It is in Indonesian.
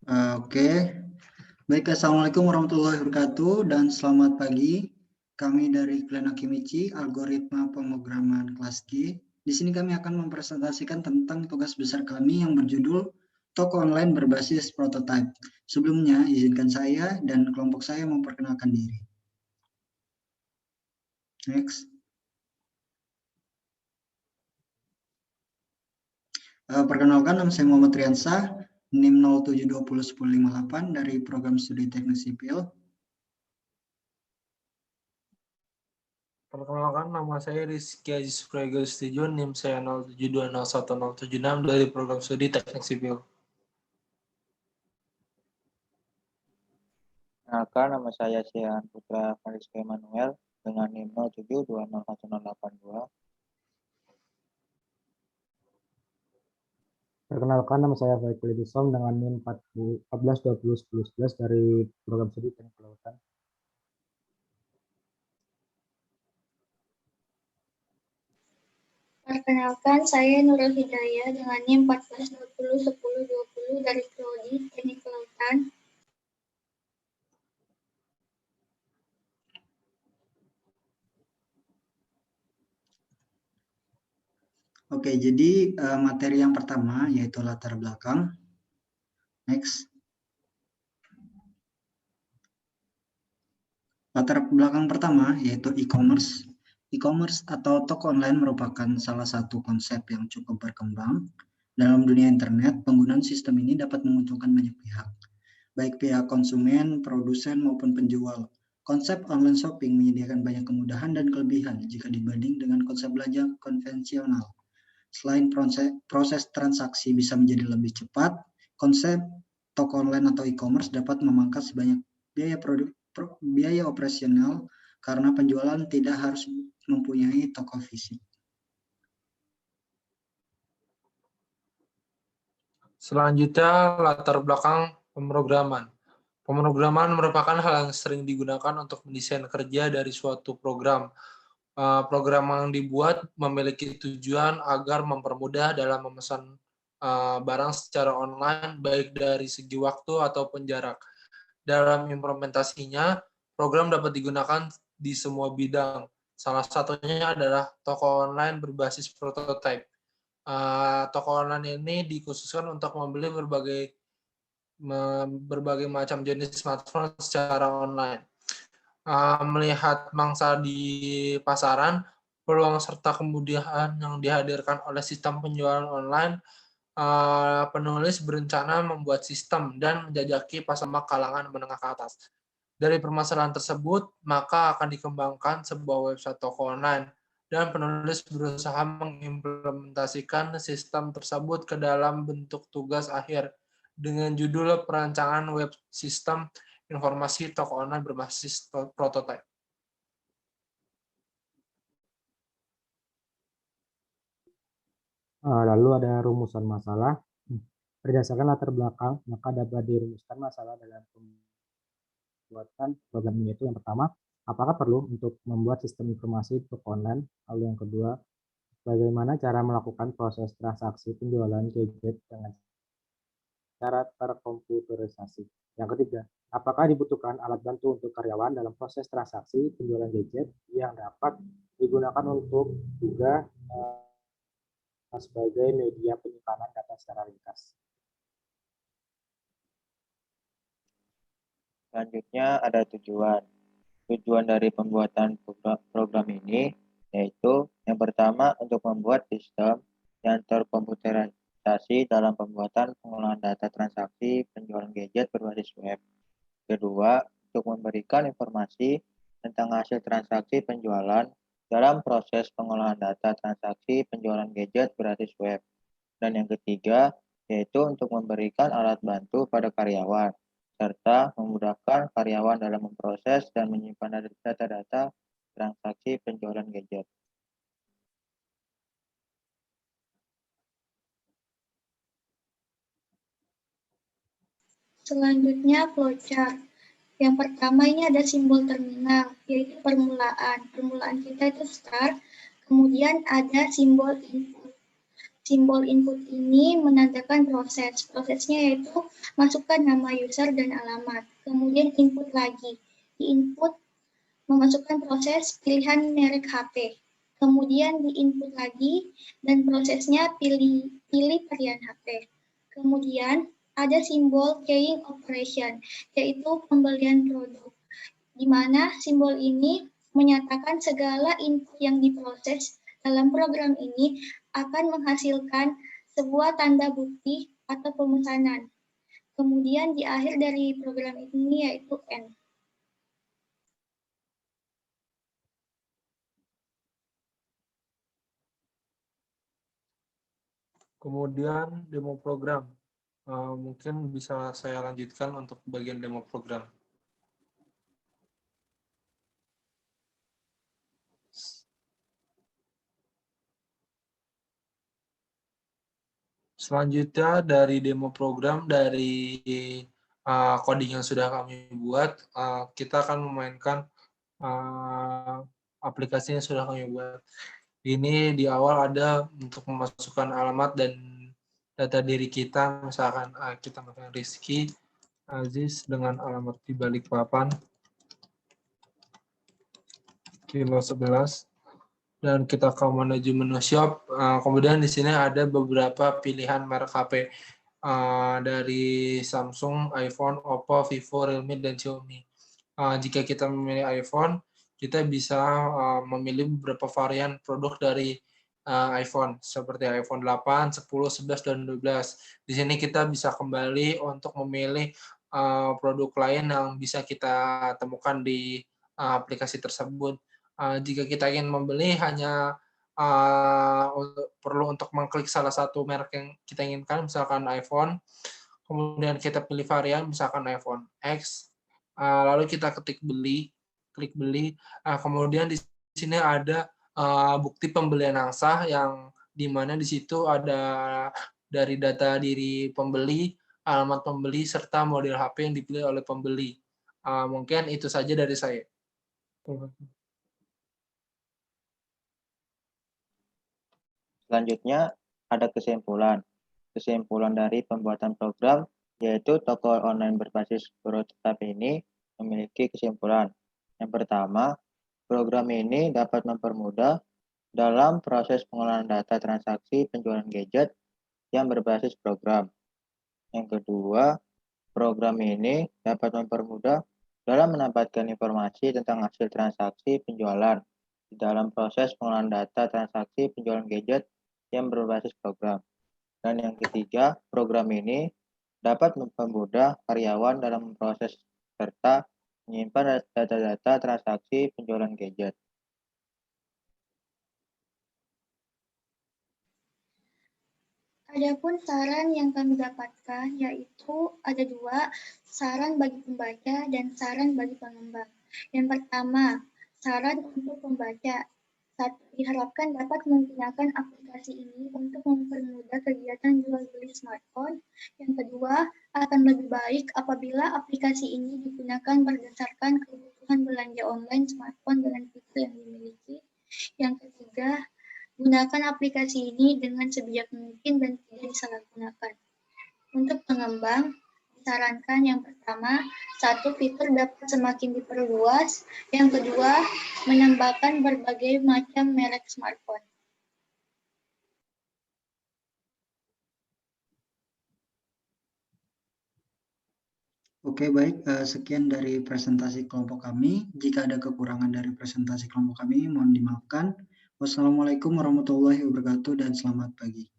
Oke, baik. Assalamualaikum warahmatullahi wabarakatuh dan selamat pagi. Kami dari Klena Kimichi, algoritma pemrograman kelas G. Di sini kami akan mempresentasikan tentang tugas besar kami yang berjudul toko online berbasis prototype. Sebelumnya, izinkan saya dan kelompok saya memperkenalkan diri. Next. Perkenalkan, nama saya Muhammad Riansah, NIM 07201058 dari Program Studi Teknik Sipil. Perkenalkan, nama saya Rizky Aziz Prego Setuju, NIM saya 07201076 dari Program Studi Teknik Sipil. Perkenalkan, nama saya Sian Putra Fariska Emanuel dengan NIM 07201082. Perkenalkan, nama saya Faikul Idisom dengan NIM 14201011 dari Program Studi Teknik Kelautan. Perkenalkan, saya Nurul Hidayah dengan NIM 14201020 dari Prodi Teknik Kelautan. Oke, jadi materi yang pertama yaitu latar belakang. Next. Latar belakang pertama yaitu e-commerce. E-commerce atau toko online merupakan salah satu konsep yang cukup berkembang. Dalam dunia internet, penggunaan sistem ini dapat menguntungkan banyak pihak, baik pihak konsumen, produsen, maupun penjual. Konsep online shopping menyediakan banyak kemudahan dan kelebihan jika dibanding dengan konsep belanja konvensional. Selain proses transaksi bisa menjadi lebih cepat, konsep toko online atau e-commerce dapat memangkas banyak biaya operasional karena penjualan tidak harus mempunyai toko fisik. Selanjutnya, latar belakang pemrograman. Pemrograman merupakan hal yang sering digunakan untuk mendesain kerja dari suatu program. Program yang dibuat memiliki tujuan agar mempermudah dalam memesan barang secara online, baik dari segi waktu ataupun jarak. Dalam implementasinya, program dapat digunakan di semua bidang. Salah satunya adalah toko online berbasis prototype. Toko online ini dikhususkan untuk membeli berbagai macam jenis smartphone secara online. Melihat mangsa di pasaran, peluang serta kemudahan yang dihadirkan oleh sistem penjualan online, penulis berencana membuat sistem dan menjajaki pasar kalangan menengah ke atas. Dari permasalahan tersebut, maka akan dikembangkan sebuah website toko online, dan penulis berusaha mengimplementasikan sistem tersebut ke dalam bentuk tugas akhir dengan judul perancangan web sistem informasi toko online berbasis prototype. Lalu ada rumusan masalah. Berdasarkan latar belakang, maka dapat dirumuskan masalah dalam pembuatan program ini. Itu yang pertama, apakah perlu untuk membuat sistem informasi toko online? Lalu yang kedua, bagaimana cara melakukan proses transaksi penjualan gadget dengan cara terkomputerisasi? Yang ketiga, apakah dibutuhkan alat bantu untuk karyawan dalam proses transaksi penjualan gadget yang dapat digunakan untuk juga sebagai media penyimpanan data secara ringkas? Selanjutnya ada tujuan. Tujuan dari pembuatan program ini yaitu yang pertama untuk membuat sistem yang terkomputerisasi dalam pembuatan pengolahan data transaksi penjualan gadget berbasis web. Kedua, untuk memberikan informasi tentang hasil transaksi penjualan dalam proses pengolahan data transaksi penjualan gadget berbasis web. Dan yang ketiga, yaitu untuk memberikan alat bantu pada karyawan, serta memudahkan karyawan dalam memproses dan menyimpan data-data transaksi penjualan gadget. Selanjutnya flowchart. Yang pertama ini ada simbol terminal, yaitu permulaan. Permulaan kita itu start, kemudian ada simbol input. Simbol input ini menandakan proses. Prosesnya yaitu masukkan nama user dan alamat. Kemudian input lagi. Di input memasukkan proses pilihan merek HP. Kemudian di input lagi dan prosesnya pilih varian HP. Kemudian ada simbol keying operation, yaitu pembelian produk, di mana simbol ini menyatakan segala input yang diproses dalam program ini akan menghasilkan sebuah tanda bukti atau pemesanan. Kemudian di akhir dari program ini yaitu N. Kemudian demo program. Mungkin bisa saya lanjutkan untuk bagian demo program. Selanjutnya dari demo program, dari coding yang sudah kami buat, kita akan memainkan aplikasi yang sudah kami buat. Ini di awal ada untuk memasukkan alamat dan data diri kita, misalkan kita menggunakan Rizky Aziz dengan alamat di Balikpapan, kilo 11. Dan kita ke menuju menu shop. Kemudian di sini ada beberapa pilihan merek HP dari Samsung, iPhone, Oppo, Vivo, Realme, dan Xiaomi. Jika kita memilih iPhone, kita bisa memilih beberapa varian produk dari iPhone, seperti iPhone 8, 10, 11, dan 12. Di sini kita bisa kembali untuk memilih produk lain yang bisa kita temukan di aplikasi tersebut. Jika kita ingin membeli, hanya perlu untuk mengklik salah satu merek yang kita inginkan, misalkan iPhone, kemudian kita pilih varian, misalkan iPhone X, lalu kita ketik beli, klik beli, kemudian di sini ada bukti pembelian yang sah, yang di mana di situ ada dari data diri pembeli, alamat pembeli, serta model HP yang dipilih oleh pembeli. Mungkin itu saja dari saya. Selanjutnya ada kesimpulan. Kesimpulan dari pembuatan program yaitu toko online berbasis prototipe ini memiliki kesimpulan. Yang pertama, program ini dapat mempermudah dalam proses pengolahan data transaksi penjualan gadget yang berbasis program. Yang kedua, program ini dapat mempermudah dalam mendapatkan informasi tentang hasil transaksi penjualan di dalam proses pengolahan data transaksi penjualan gadget yang berbasis program. Dan yang ketiga, program ini dapat mempermudah karyawan dalam memproses serta menyimpan data-data transaksi penjualan gadget. Adapun saran yang kami dapatkan yaitu ada dua, saran bagi pembaca dan saran bagi pengembang. Yang pertama, saran untuk pembaca. Satu, diharapkan dapat menggunakan aplikasi ini untuk mempermudah kegiatan jual beli smartphone. Yang kedua, akan lebih baik apabila aplikasi ini digunakan berdasarkan kebutuhan belanja online smartphone dengan fitur yang dimiliki. Yang ketiga, gunakan aplikasi ini dengan sebijak mungkin dan tidak disalahgunakan. Untuk pengembang, disarankan yang pertama, satu, fitur dapat semakin diperluas. Yang kedua, menambahkan berbagai macam merek smartphone. Oke, baik. Sekian dari presentasi kelompok kami. Jika ada kekurangan dari presentasi kelompok kami, mohon dimaafkan. Wassalamualaikum warahmatullahi wabarakatuh dan selamat pagi.